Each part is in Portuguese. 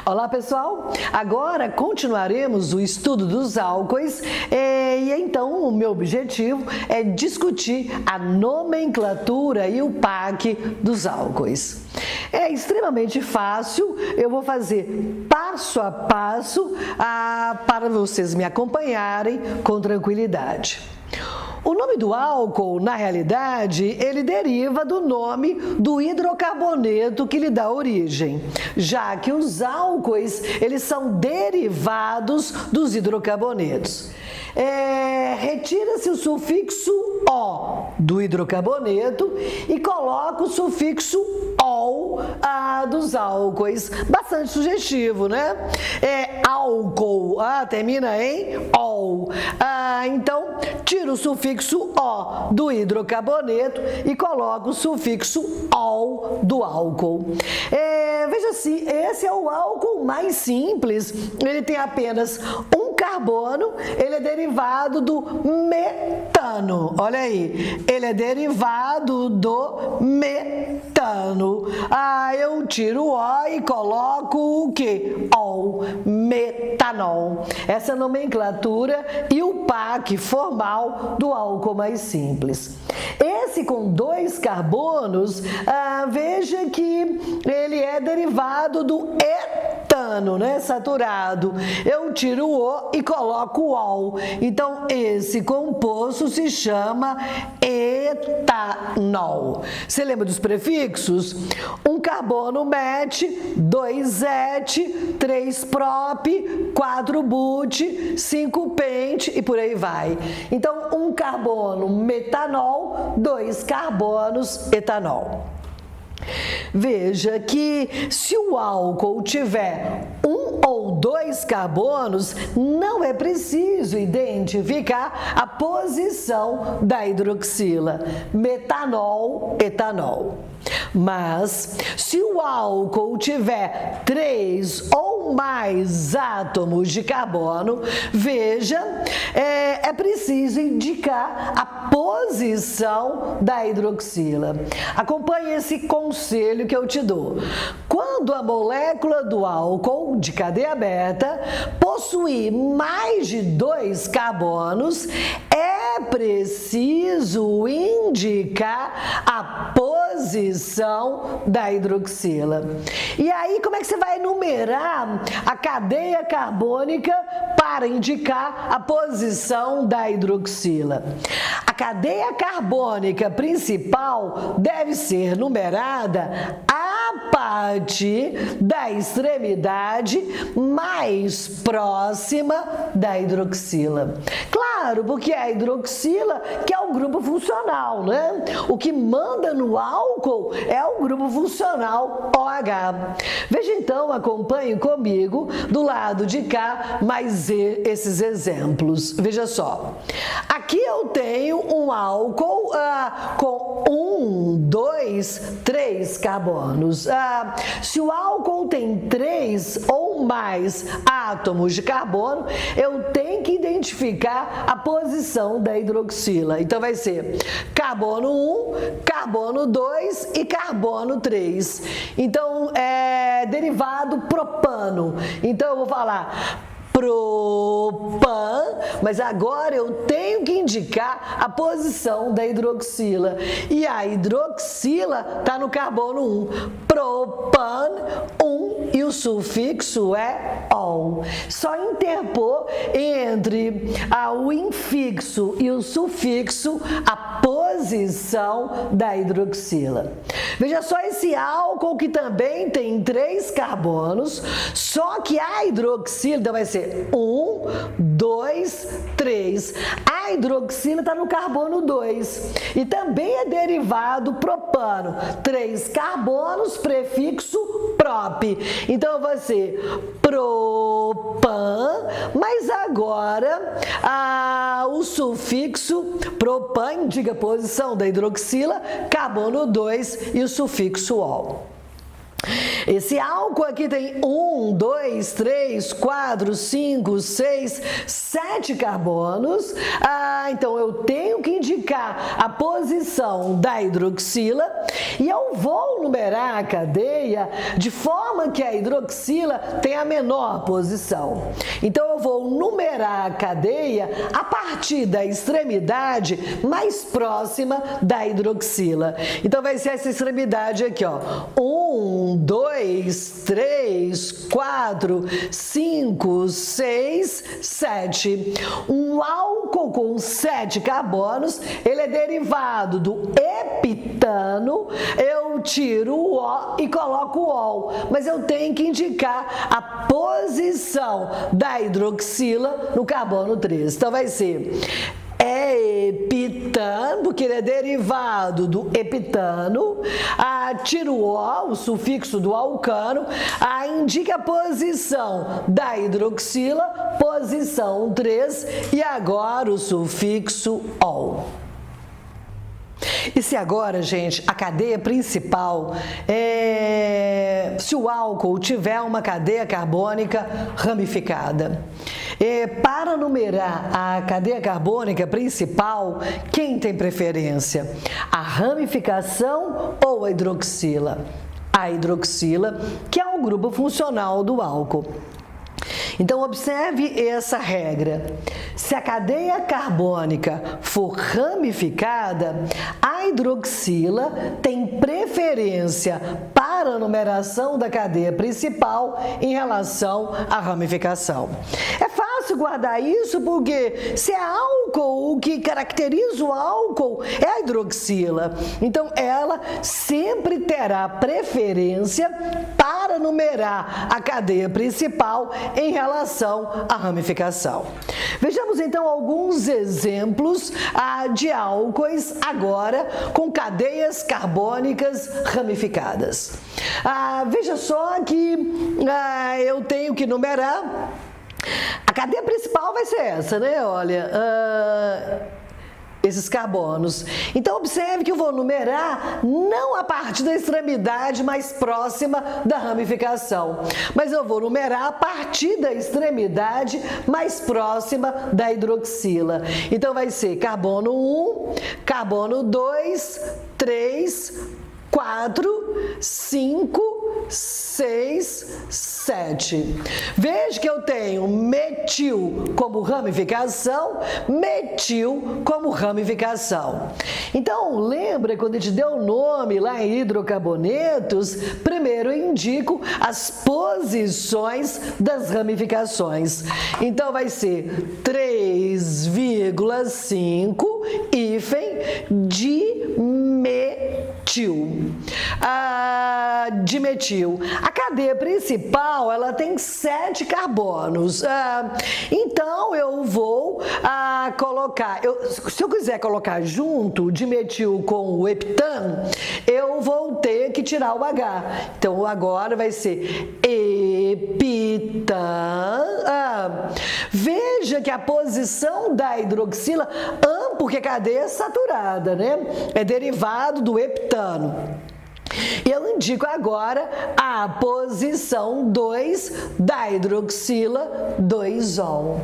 Olá, pessoal! Agora continuaremos o estudo dos álcoois e então o meu objetivo é discutir a nomenclatura e o PAC dos álcoois. É extremamente fácil, eu vou fazer passo a passo para vocês me acompanharem com tranquilidade. O nome do álcool, na realidade, ele deriva do nome do hidrocarboneto que lhe dá origem, já que os álcoois, eles são derivados dos hidrocarbonetos. Retira-se o sufixo O do hidrocarboneto e coloca o sufixo OL dos álcoois. Bastante sugestivo, né? Álcool, termina em OL. Então, tira o sufixo O do hidrocarboneto e coloca o sufixo OL do álcool. Veja assim, esse é o álcool mais simples, ele tem apenas um carbono, ele é derivado do metano. Olha aí, ele é derivado do metano. Eu tiro o O e coloco o quê? OL, metanol. Essa nomenclatura e o PAC formal do álcool mais simples. Esse com dois carbonos, veja que ele é derivado do etano, né? Saturado. Eu tiro o O e coloco o OL. Então, esse composto se chama etanol. Você lembra dos prefixos? Um carbono met, 2 et, 3 prop, 4 but, 5 pent e por aí vai. Então, um carbono metanol, 2 carbonos etanol. Veja que se o álcool tiver um ou dois carbonos, não é preciso identificar a posição da hidroxila, metanol, etanol. Mas, se o álcool tiver 3 ou mais átomos de carbono, veja, é preciso indicar a posição da hidroxila. Acompanhe esse conselho que eu te dou. Quando a molécula do álcool de cadeia beta possuir mais de 2 carbonos, é preciso indicar a posição da hidroxila. E aí, como é que você vai enumerar a cadeia carbônica para indicar a posição da hidroxila? A cadeia carbônica principal deve ser numerada a partir da extremidade mais próxima da hidroxila. Claro, porque a hidroxila que é o grupo funcional, né? O que manda no álcool é o grupo funcional OH. Veja então, acompanhe comigo do lado de cá mais esses exemplos. Veja só. Aqui eu tenho um álcool com 1, 2, 3 carbonos. Se o álcool tem 3 ou mais átomos de carbono, eu tenho que identificar a posição da hidroxila. Então, vai ser carbono 1, carbono 2 e carbono 3. Então, derivado propano. Então, eu vou falar propan, mas agora eu tenho que indicar a posição da hidroxila. E a hidroxila está no carbono 1. Propan 1 e o sufixo é ol. Só interpor entre o infixo e o sufixo a posição da hidroxila. Veja só esse álcool que também tem 3 carbonos, só que a hidroxila então vai ser 1, 2, 3. A hidroxila está no carbono 2 e também é derivado propano. 3 carbonos, prefixo prop. Então vai ser propan, mas agora o sufixo propan indica a posição da hidroxila, carbono 2 e o sufixo ol. Esse álcool aqui tem 1, 2, 3, 4, 5, 6, 7 carbonos. Então eu tenho que indicar a posição da hidroxila e eu vou numerar a cadeia de forma que a hidroxila tenha a menor posição. Então eu vou numerar a cadeia a partir da extremidade mais próxima da hidroxila. Então vai ser essa extremidade aqui, ó. 1, 2, 3, 4, 5, 6, 7. Um álcool com 7 carbonos, ele é derivado do heptano. Eu tiro o O e coloco o OL, mas eu tenho que indicar a posição da hidroxila no carbono 3. Então vai ser heptano, porque ele é derivado do heptano, tiro o O, o sufixo do alcano, indica a posição da hidroxila, posição 3, e agora o sufixo OL. E se agora, gente, a cadeia principal se o álcool tiver uma cadeia carbônica ramificada. Para numerar a cadeia carbônica principal, quem tem preferência? A ramificação ou a hidroxila? A hidroxila, que é o grupo funcional do álcool. Então, observe essa regra. Se a cadeia carbônica for ramificada, a hidroxila tem preferência para a numeração da cadeia principal em relação à ramificação. É fácil guardar isso porque se é álcool, o que caracteriza o álcool é a hidroxila. Então, ela sempre terá preferência para numerar a cadeia principal em relação à ramificação. Vejamos então alguns exemplos de álcoois agora com cadeias carbônicas ramificadas. Veja só que eu tenho que numerar. A cadeia principal vai ser essa, né? Olha, esses carbonos. Então, observe que eu vou numerar não a partir da extremidade mais próxima da ramificação, mas eu vou numerar a partir da extremidade mais próxima da hidroxila. Então, vai ser carbono 1, carbono 2, 3, 4, 5, 6, 7. Veja que eu tenho metil como ramificação, metil como ramificação. Então, lembra quando a gente deu o nome lá em hidrocarbonetos, primeiro eu indico as posições das ramificações. Então, vai ser 3,5 hífen dimetil. A cadeia principal, ela tem 7 carbonos. Então, eu vou colocar, se eu quiser colocar junto o dimetil com o heptano, eu vou ter que tirar o H. Então, agora vai ser heptan. Veja que a posição da hidroxila, porque a cadeia é saturada, né? É derivado do heptano. Eu indico agora a posição 2 da hidroxila, 2-ol.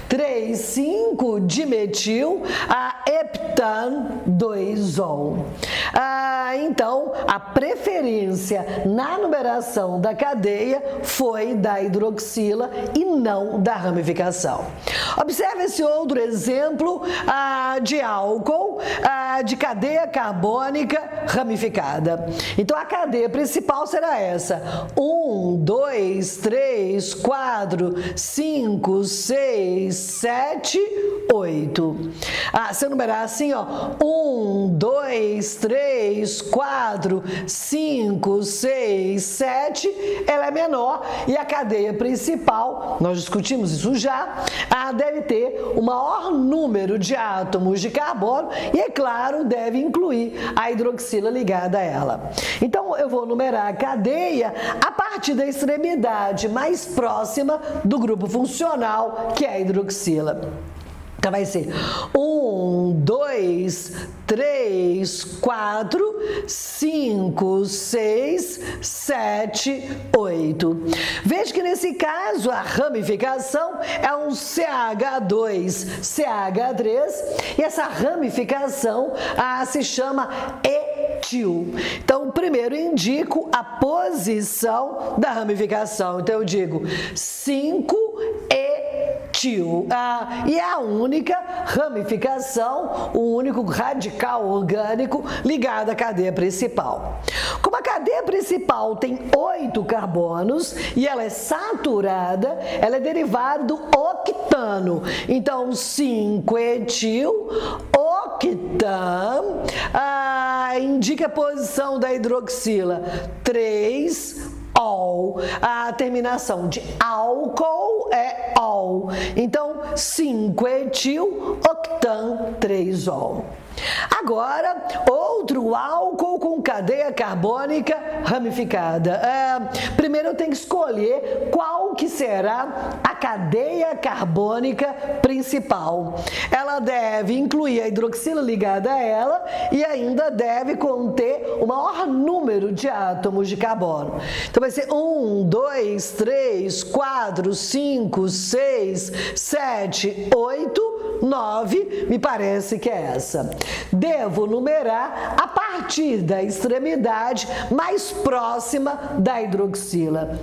3,5 dimetil, heptan, 2-ol. Então, a preferência na numeração da cadeia foi da hidroxila e não da ramificação. Observe esse outro exemplo de álcool de cadeia carbônica ramificada. Então, a cadeia principal será essa: 1, 2, 3, 4, 5, 6, 7, 8. Se eu numerar assim, ó, 1, 2, 3, 4, 5, 6, 7, ela é menor e a cadeia principal, nós discutimos isso já, deve ter o maior número de átomos de carbono e, é claro, deve incluir a hidroxila ligada a ela. Então, eu vou numerar a cadeia a partir da extremidade mais próxima do grupo funcional, que é a hidroxila. Então vai ser 1, 2, 3, 4, 5, 6, 7, 8. Veja que nesse caso a ramificação é um CH2, CH3 e essa ramificação se chama etil. Então, primeiro indico a posição da ramificação. Então, eu digo 5-etil. E é a única ramificação, o único radical orgânico ligado à cadeia principal. Como a cadeia principal tem 8 carbonos e ela é saturada, ela é derivada do octano. Então, 5-etil, octan, indica a posição da hidroxila, 3-ol. A terminação de álcool é ol. Então, 5-etil, octan, 3-ol. Agora, outro álcool com cadeia carbônica ramificada. Primeiro eu tenho que escolher qual que será a cadeia carbônica principal. Ela deve incluir a hidroxila ligada a ela e ainda deve conter o maior número de átomos de carbono. Então vai ser 1, 2, 3, 4, 5, 6, 7, 8, 9, me parece que é essa. Devo numerar a partir da extremidade mais próxima da hidroxila.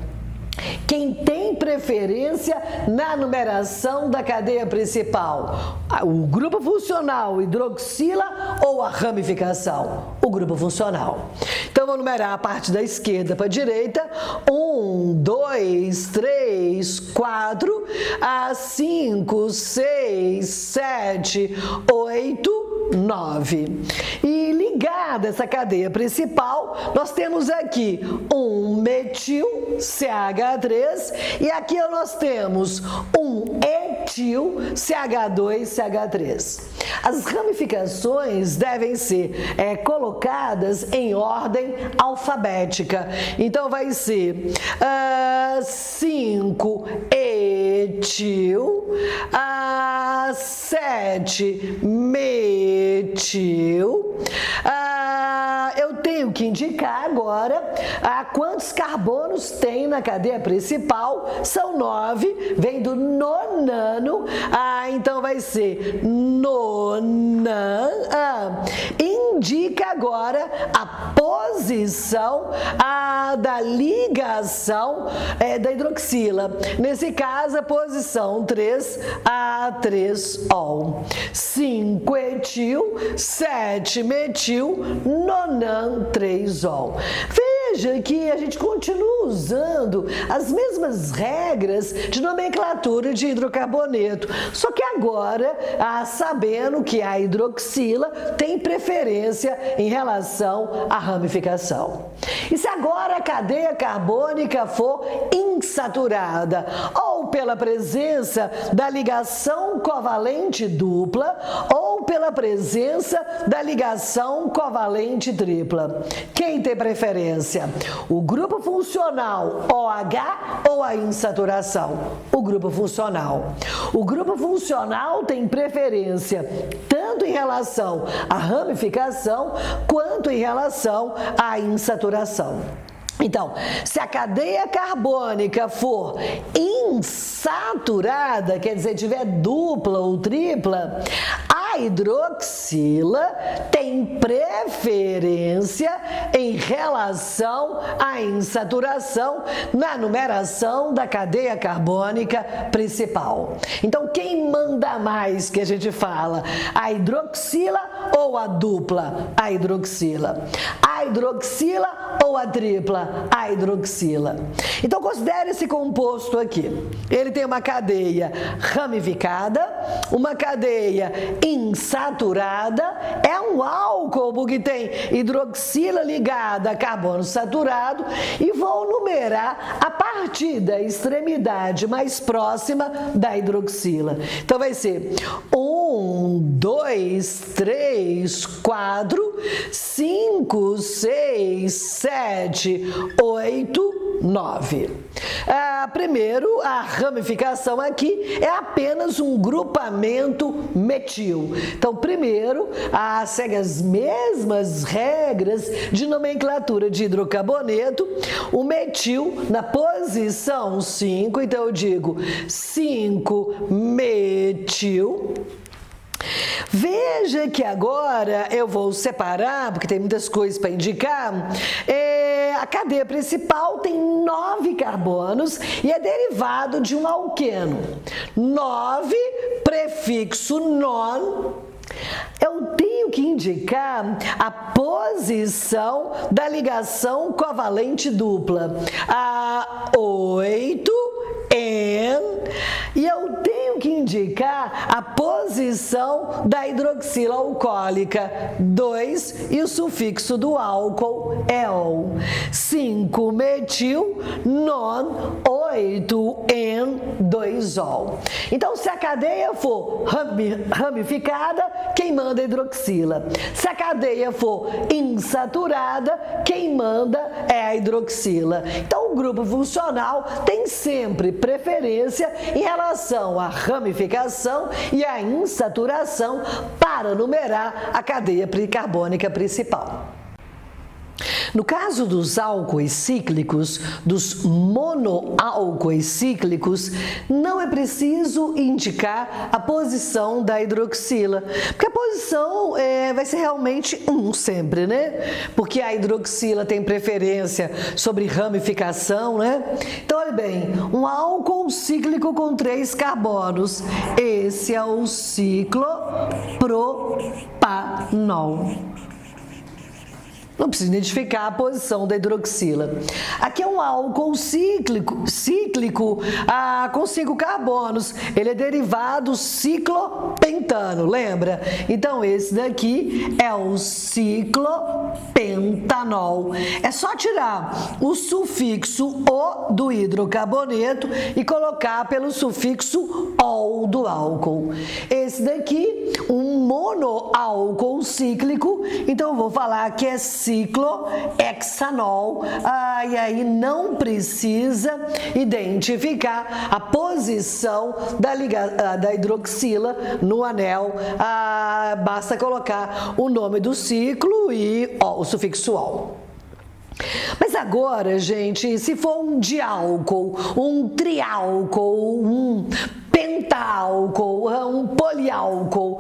Quem tem preferência na numeração da cadeia principal? O grupo funcional, hidroxila ou a ramificação? O grupo funcional. Então, vou numerar a parte da esquerda para a direita. 1, 2, 3, 4, 5, 6, 7, 8, 9. E ligada essa cadeia principal, nós temos aqui um metil, CH3, e aqui nós temos um etil, CH2CH3. As ramificações devem ser colocadas em ordem alfabética. Então, vai ser 5 etil, 7 metil. Eu tenho que indicar agora quantos carbonos tem na cadeia principal. São 9, vem do nonano. Então vai ser nonan. Indica agora a posição da ligação da hidroxila. Nesse caso, a posição 3-A3-ol. 5-etil, 7-metil, nonan 3-ol. Veja que a gente continua usando as mesmas regras de nomenclatura de hidrocarboneto, só que agora sabendo que a hidroxila tem preferência em relação à ramificação. E se agora a cadeia carbônica for insaturada, ou pela presença da ligação covalente dupla, ou pela presença da ligação covalente tripla. Quem tem preferência? O grupo funcional OH ou a insaturação? O grupo funcional. O grupo funcional tem preferência tanto em relação à ramificação quanto em relação à insaturação. Então, se a cadeia carbônica for insaturada, quer dizer, tiver dupla ou tripla, a hidroxila tem preferência em relação à insaturação na numeração da cadeia carbônica principal. Então, quem manda mais, que a gente fala? A hidroxila ou a dupla? A hidroxila. A hidroxila ou a tripla? A hidroxila. Então, considere esse composto aqui. Ele tem uma cadeia ramificada, uma cadeia insaturada, é um álcool porque tem hidroxila ligada a carbono saturado, e vou numerar a partir da extremidade mais próxima da hidroxila. Então, vai ser 1, 2, 3, 4, 5, 6, 7, 8, 9. Primeiro, a ramificação aqui é apenas um grupamento metil. Então, primeiro, segue as mesmas regras de nomenclatura de hidrocarboneto. O metil na posição 5, então eu digo 5-metil. Veja que agora eu vou separar, porque tem muitas coisas para indicar. A cadeia principal tem 9 carbonos e é derivado de um alqueno. 9, prefixo non. Eu tenho que indicar a posição da ligação covalente dupla. 8, N, e eu tenho que indicar a posição da hidroxila alcoólica, 2, e o sufixo do álcool é ol. 5-metil, non, 8N2ol. Então, se a cadeia for ramificada, quem manda é a hidroxila. Se a cadeia for insaturada, quem manda é a hidroxila. Então, o grupo funcional tem sempre preferência em relação à ramificação e à insaturação para numerar a cadeia carbônica principal. No caso dos álcoois cíclicos, dos monoálcoois cíclicos, não é preciso indicar a posição da hidroxila, porque a posição vai ser realmente 1 sempre, né? Porque a hidroxila tem preferência sobre ramificação, né? Então, olha bem, um álcool cíclico com 3 carbonos, esse é o ciclopropanol. Não precisa identificar a posição da hidroxila. Aqui é um álcool cíclico com 5 carbonos. Ele é derivado ciclopentano, lembra? Então, esse daqui é o ciclopentanol. É só tirar o sufixo O do hidrocarboneto e colocar pelo sufixo ol do álcool. Esse daqui, um monoálcool cíclico, então eu vou falar que é ciclohexanol, e aí não precisa identificar a posição da hidroxila no anel, basta colocar o nome do ciclo e o sufixo ol. Mas agora, gente, se for um diálcool, um triálcool, um pentálcool, um poliálcool,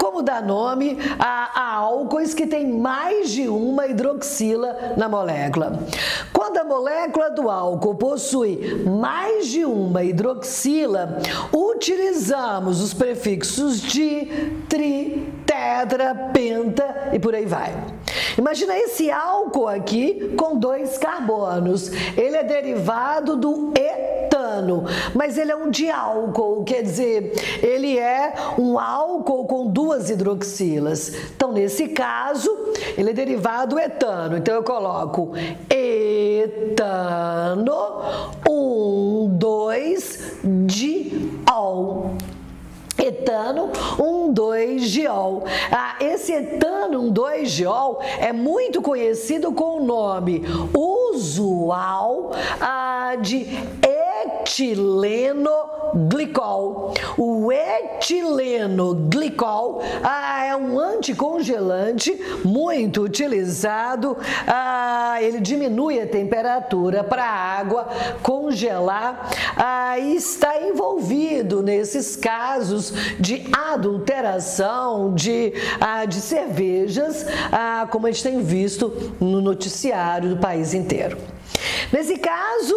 como dá nome a álcoois que tem mais de uma hidroxila na molécula. Quando a molécula do álcool possui mais de uma hidroxila, utilizamos os prefixos di, tri, tetra, penta e por aí vai. Imagina esse álcool aqui com 2 carbonos. Ele é derivado do etano, mas ele é um diálcool, quer dizer, ele é um álcool com 2 hidroxilas. Então, nesse caso, ele é derivado do etano. Então, eu coloco etano, 1,2-diol. Etano 1,2-diol. Esse etano 1,2-diol é muito conhecido com o nome usual de etilenoglicol. O etilenoglicol é um anticongelante muito utilizado. Ele diminui a temperatura para a água congelar e está envolvido nesses casos de adulteração de cervejas, como a gente tem visto no noticiário do país inteiro. Nesse caso,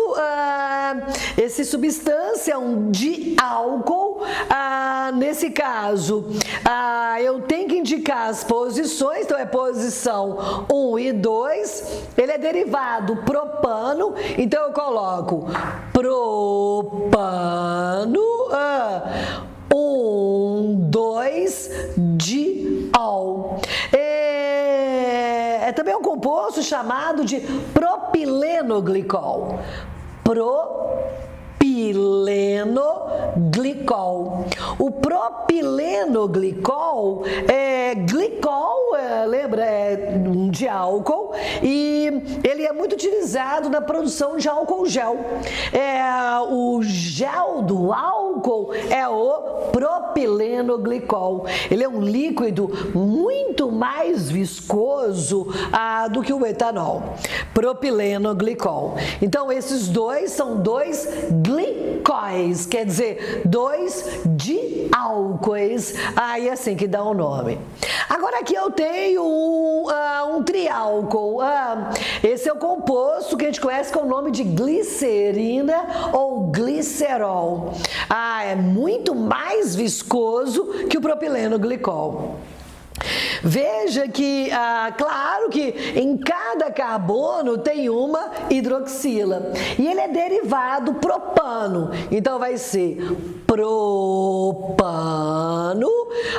essa substância é um diálcool. Nesse caso, eu tenho que indicar as posições, então é posição 1 e 2. Ele é derivado propano, então eu coloco propano, 1,2-diol. É também um composto chamado de propilenoglicol. Propilenoglicol. propilenoglicol. O propilenoglicol lembra, de álcool, e ele é muito utilizado na produção de álcool gel. O gel do álcool é o propilenoglicol. Ele é um líquido muito mais viscoso do que o etanol. Propilenoglicol. Então, esses dois são dois glicóis, quer dizer, dois diálcois. Aí é assim que dá o nome. Agora aqui eu tenho um triálcool. Esse é o composto que a gente conhece com o nome de glicerina ou glicerol. É muito mais viscoso que o propilenoglicol. Veja que, claro que em cada carbono tem uma hidroxila e ele é derivado propano, então vai ser propano.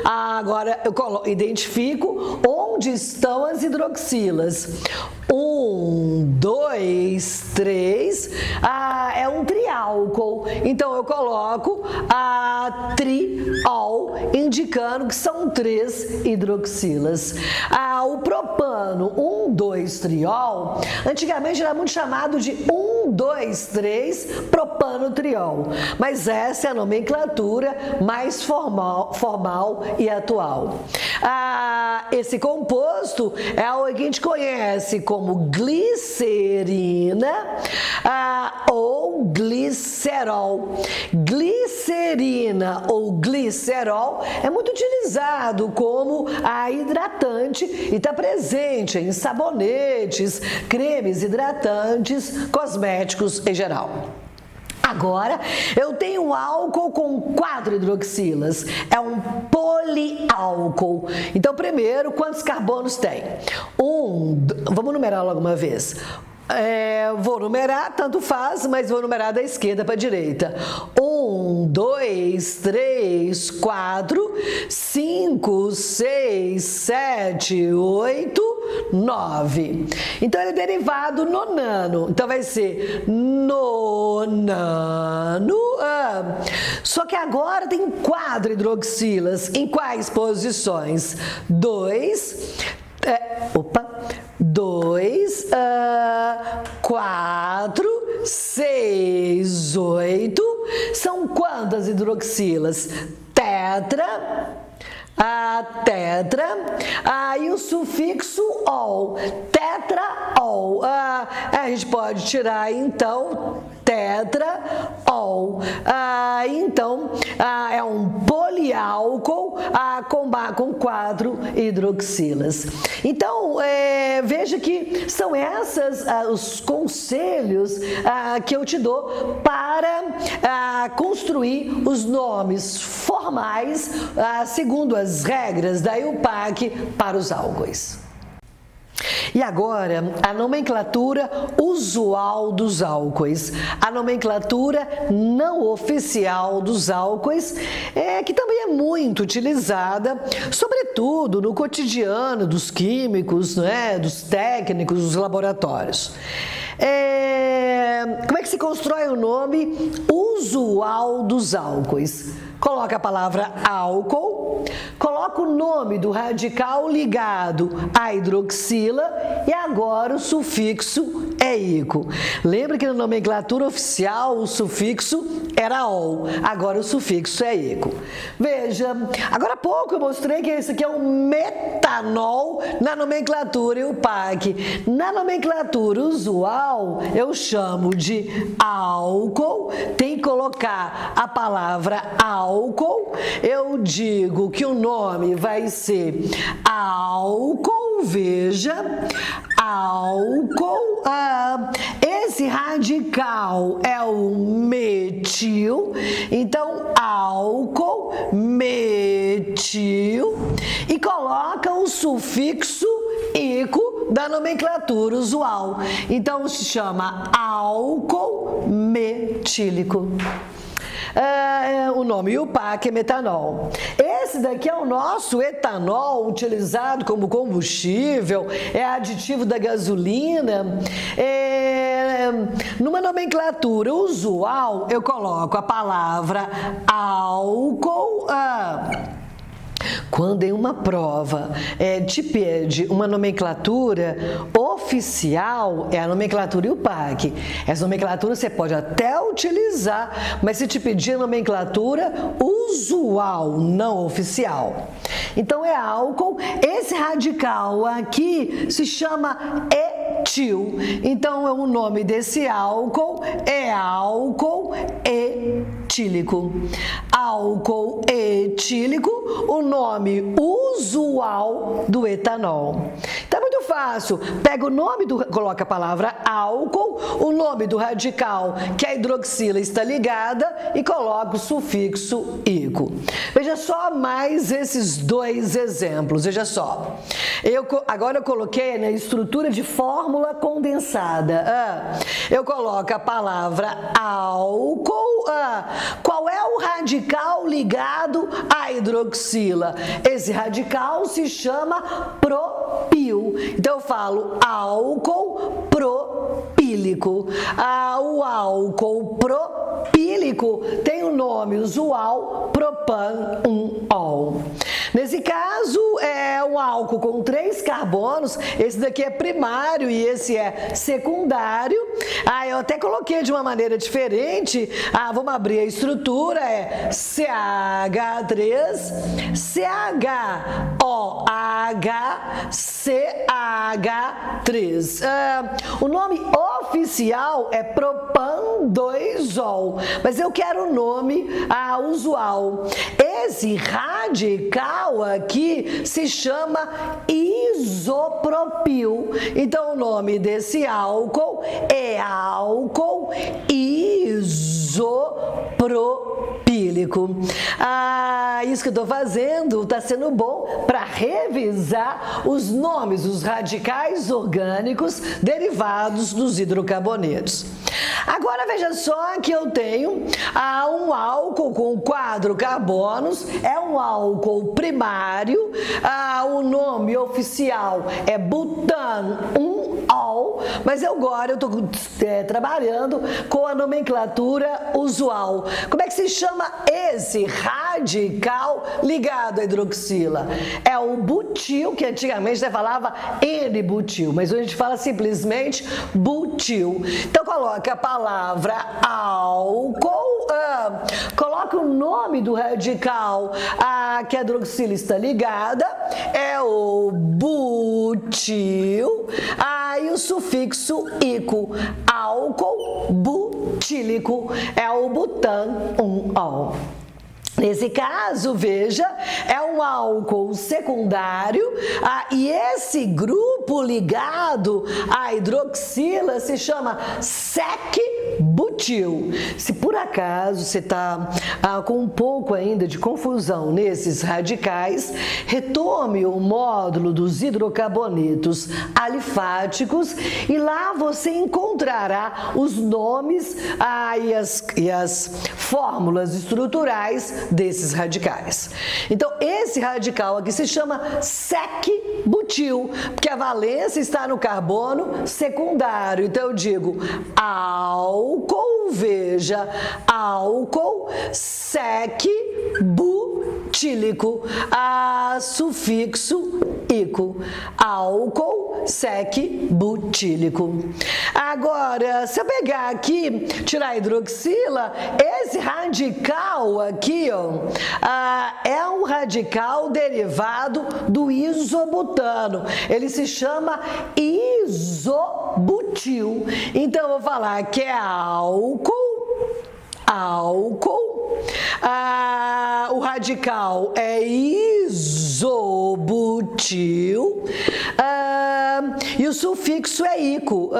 Agora eu identifico onde estão as hidroxilas. 1, 2, 3, é um triálcool, então eu coloco a triol, indicando que são 3 hidroxilas. O propano 1,2-triol, antigamente era muito chamado de 1,2,3-propano-triol, mas essa é a nomenclatura mais formal e atual. Esse composto é o que a gente conhece como glicerina ou glicerol. Glicerina ou glicerol é muito utilizado como hidratante e está presente em sabonetes, cremes hidratantes, cosméticos em geral. Agora, eu tenho um álcool com 4 hidroxilas, é um poliálcool. Então, primeiro, quantos carbonos tem? Vamos numerar logo uma vez. Vou numerar, tanto faz, mas vou numerar da esquerda para a direita. 1, 2, 3, 4, 5, 6, 7, 8, 9. Então, ele é derivado nonano. Então, vai ser nonano. Só que agora tem 4 hidroxilas. Em quais posições? 2, 4, 6, 8. São quantas hidroxilas? Tetra. E o sufixo ol, tetraol. A gente pode tirar então tetraol. Então, é um poliálcool com 4 hidroxilas. Então, veja que são essas os conselhos que eu te dou para construir os nomes formais segundo as regras da IUPAC para os álcoois. E agora, a nomenclatura usual dos álcoois, a nomenclatura não oficial dos álcoois, que também é muito utilizada, sobretudo no cotidiano dos químicos, dos técnicos, dos laboratórios. Como é que se constrói o nome usual dos álcoois? Coloca a palavra álcool, coloca o nome do radical ligado à hidroxila e agora o sufixo é ico. Lembra que na nomenclatura oficial o sufixo era ol, agora o sufixo é ico. Veja, agora há pouco eu mostrei que esse aqui é um metanol na nomenclatura IUPAC. Na nomenclatura usual eu chamo de álcool, tem que colocar a palavra álcool. Eu digo que o nome vai ser álcool, veja, álcool, esse radical é o metil, então álcool, metil, e coloca o sufixo ico da nomenclatura usual, então se chama álcool metílico. O nome IUPAC é metanol. Esse daqui é o nosso etanol, utilizado como combustível, é aditivo da gasolina. numa nomenclatura usual, eu coloco a palavra álcool. Quando em uma prova te pede uma nomenclatura oficial, é a nomenclatura IUPAC. Essa nomenclatura você pode até utilizar, mas se te pedir a nomenclatura usual, não oficial. Então é álcool. Esse radical aqui se chama etil. Então o nome desse álcool é álcool etílico. Álcool etílico, o nome usual do etanol. Então é muito fácil. Pega o nome coloca a palavra álcool, o nome do radical que a hidroxila está ligada e coloca o sufixo ico. Veja só mais esses dois exemplos. Veja só. Agora eu coloquei na estrutura de fórmula condensada. Eu coloco a palavra álcool. Qual é o radical ligado à hidroxila? Esse radical se chama propil. Então eu falo álcool propílico. O álcool propílico tem o nome usual propan-1-ol. Nesse caso, é um álcool com 3 carbonos. Esse daqui é primário e esse é secundário. Eu até coloquei de uma maneira diferente. Vamos abrir a estrutura. É CH3, CHOH, CH3. O nome oficial é propan-2-ol, mas eu quero o nome usual. Esse radical aqui se chama isopropil. Então o nome desse álcool é álcool isopropílico. Isso que eu estou fazendo está sendo bom para revisar os nomes dos radicais orgânicos derivados dos hidrocarbonetos. Agora veja só que eu tenho um álcool com 4 carbonos, é um álcool primário, o nome oficial é butan-1-ol, mas agora eu estou trabalhando com a nomenclatura usual. Como é que se chama esse radical ligado à hidroxila? É o butil, que antigamente você falava N-butil, mas hoje a gente fala simplesmente butil. Então coloca a palavra álcool, coloca o nome do radical que a hidroxila está ligada, é o butil, e o sufixo ico, álcool butílico, é o butan-1-ol. Nesse caso, veja, é um álcool secundário e esse grupo ligado à hidroxila se chama sec-butil. Se por acaso você está com um pouco ainda de confusão nesses radicais, retome o módulo dos hidrocarbonetos alifáticos e lá você encontrará os nomes e as fórmulas estruturais desses radicais. Então, esse radical aqui se chama sec-butil, porque a valência está no carbono secundário. Então, eu digo álcool, veja, álcool sec-butílico, sufixo ico, álcool sec-butílico. Agora, se eu pegar aqui, tirar a hidroxila, esse radical aqui, é um radical derivado do isobutano. Ele se chama isobutil. Então, eu vou falar que é álcool, o radical é isobutil e o sufixo é ico.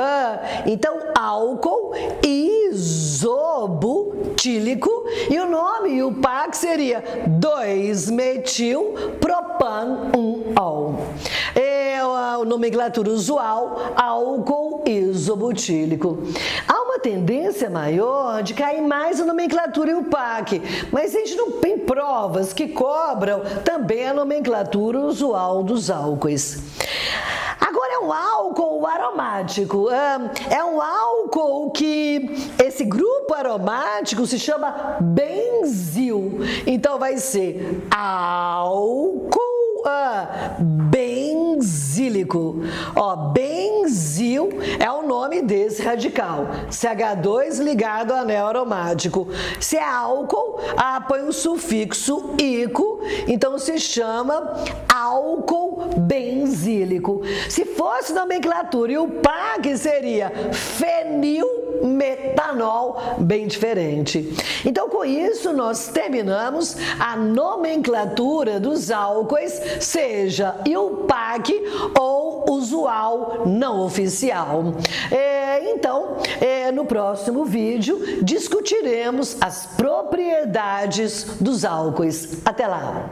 Então, álcool isobutílico e o nome IUPAC seria 2-metil-propan-1-ol. A nomenclatura usual, álcool isobutílico. Há uma tendência maior de cair mais a nomenclatura IUPAC, mas a gente não tem provas que cobram também a nomenclatura usual dos álcoois. Agora é um álcool aromático. É um álcool que esse grupo aromático se chama benzil. Então vai ser álcool benzílico. Ó, benzil é o nome desse radical. CH2 ligado ao anel aromático. Se é álcool, põe o sufixo ico, então se chama álcool benzílico. Se fosse nomenclatura e o PAC seria fenilmetanol, bem diferente. Então, com isso, nós terminamos a nomenclatura dos álcoois, seja IUPAC ou usual não oficial. Então, no próximo vídeo, discutiremos as propriedades dos álcoois. Até lá!